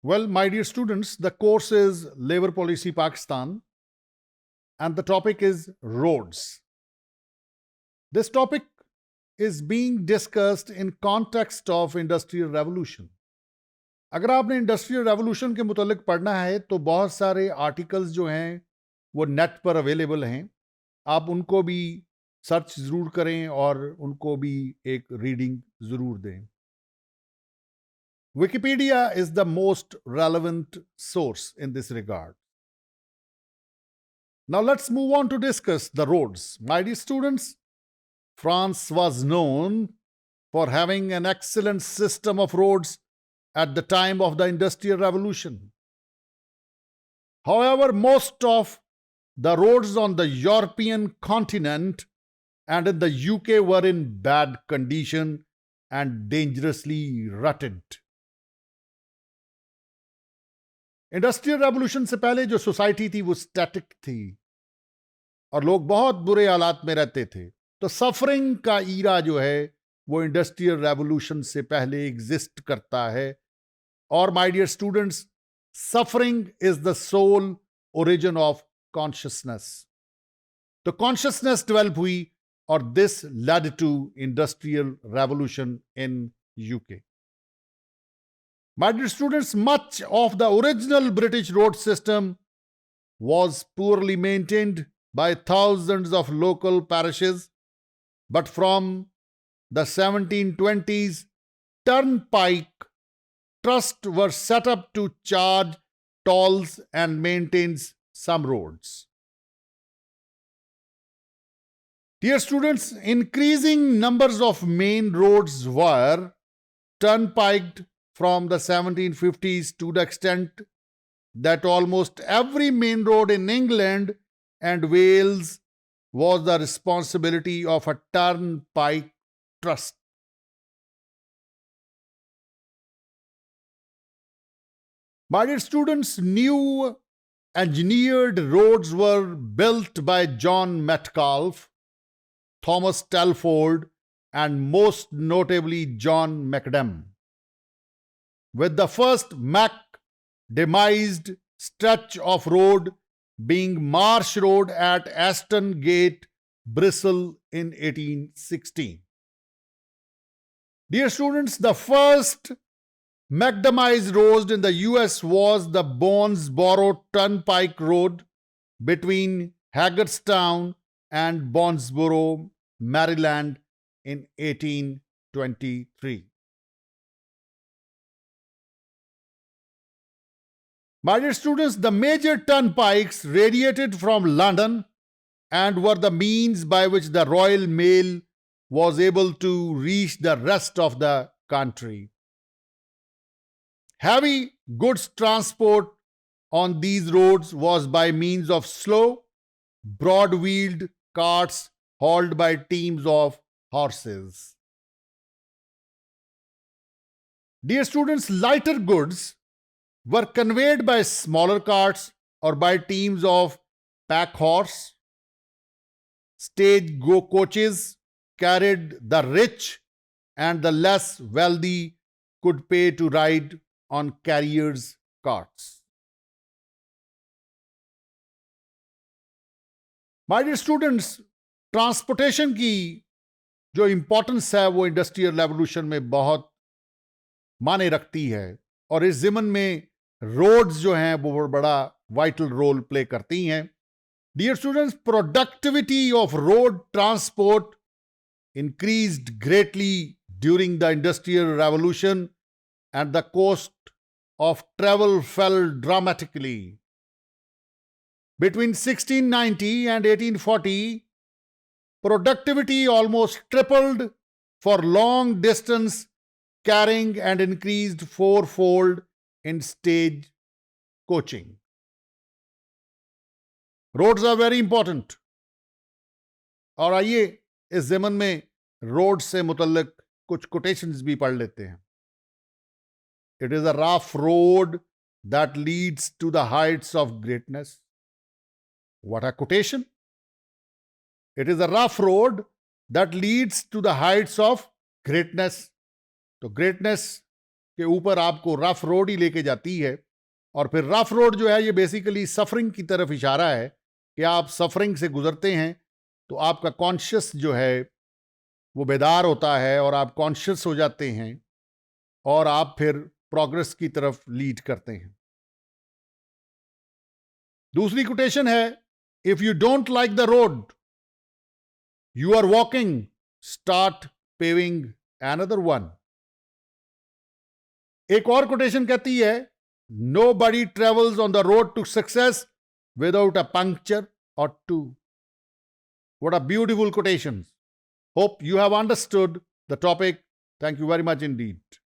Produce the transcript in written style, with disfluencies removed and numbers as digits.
Well, my dear students, the course is Labor Policy Pakistan and the topic is roads. This topic is being discussed in context of Industrial Revolution. अगर आपने industrial revolution के मुतालिक पढ़ना है तो बहुत सारे आर्टिकल्स जो हैं वो नेट पर अवेलेबल हैं, आप उनको भी सर्च ज़रूर करें और उनको भी एक रीडिंग ज़रूर दें. Wikipedia is the most relevant source in this regard. Now let's move on to discuss the roads. My dear students, France was known for having an excellent system of roads at the time of the Industrial Revolution. However, most of the roads on the European continent and in the UK were in bad condition and dangerously rutted. Industrial revolution से पहले जो society थी वो static थी और लोग बहुत बुरे हालात में रहते थे. तो सफरिंग का ईरा जो है वो इंडस्ट्रियल रेवोल्यूशन से पहले एग्जिस्ट करता है. और my dear students, suffering is the sole origin of consciousness. तो कॉन्शियसनेस डेवलप हुई और this led to industrial revolution in UK. My dear students, much of the original British road system was poorly maintained by thousands of local parishes, but from the 1720s, turnpike trusts were set up to charge tolls and maintain some roads. Dear students, increasing numbers of main roads were turnpiked from the 1750s to the extent that almost every main road in England and Wales was the responsibility of a turnpike trust. My dear students, new engineered roads were built by John Metcalfe, Thomas Telford, and most notably John Macadam, with the first demised stretch of road being Marsh Road at Aston Gate, Bristol in 1816. Dear students, the first macadamized road in the US was the Bonesboro Turnpike Road between Hagerstown and Bonesboro, Maryland in 1823. My dear students, the major turnpikes radiated from London and were the means by which the Royal Mail was able to reach the rest of the country. Heavy goods transport on these roads was by means of slow, broad-wheeled carts hauled by teams of horses. Dear students, lighter goods were conveyed by smaller carts or by teams of pack horse. Stage coaches carried the rich and the less wealthy could pay to ride on carriers' carts. My dear students, transportation की जो importance है वो industrial revolution में बहुत माने रखती है और इस ज़िमन में रोड्स जो हैं वो बड़ा वाइटल रोल प्ले करती हैं. Dear students, productivity of road transport increased greatly during the Industrial Revolution and the cost of travel fell dramatically. Between 1690 and 1840, productivity almost tripled for long distance carrying and increased fourfold in stage coaching. Roads are very important. और आइए इस ज़मन में road से मुतल्लिक कुछ quotations भी पढ़ लेते हैं. It is a rough road that leads to the heights of greatness. What a quotation! It is a rough road that leads to the heights of greatness. तो greatness के ऊपर आपको रफ रोड ही लेके जाती है, और फिर रफ रोड जो है ये बेसिकली सफरिंग की तरफ इशारा है कि आप सफरिंग से गुजरते हैं तो आपका कॉन्शियस जो है वो बेदार होता है और आप कॉन्शियस हो जाते हैं और आप फिर प्रोग्रेस की तरफ लीड करते हैं। दूसरी कोटेशन है, if you don't like the road you are walking, start paving another one. एक और कोटेशन कहती है, nobody travels on the road to success without a puncture or two. What a beautiful quotations. Hope you have understood the topic. Thank you very much indeed.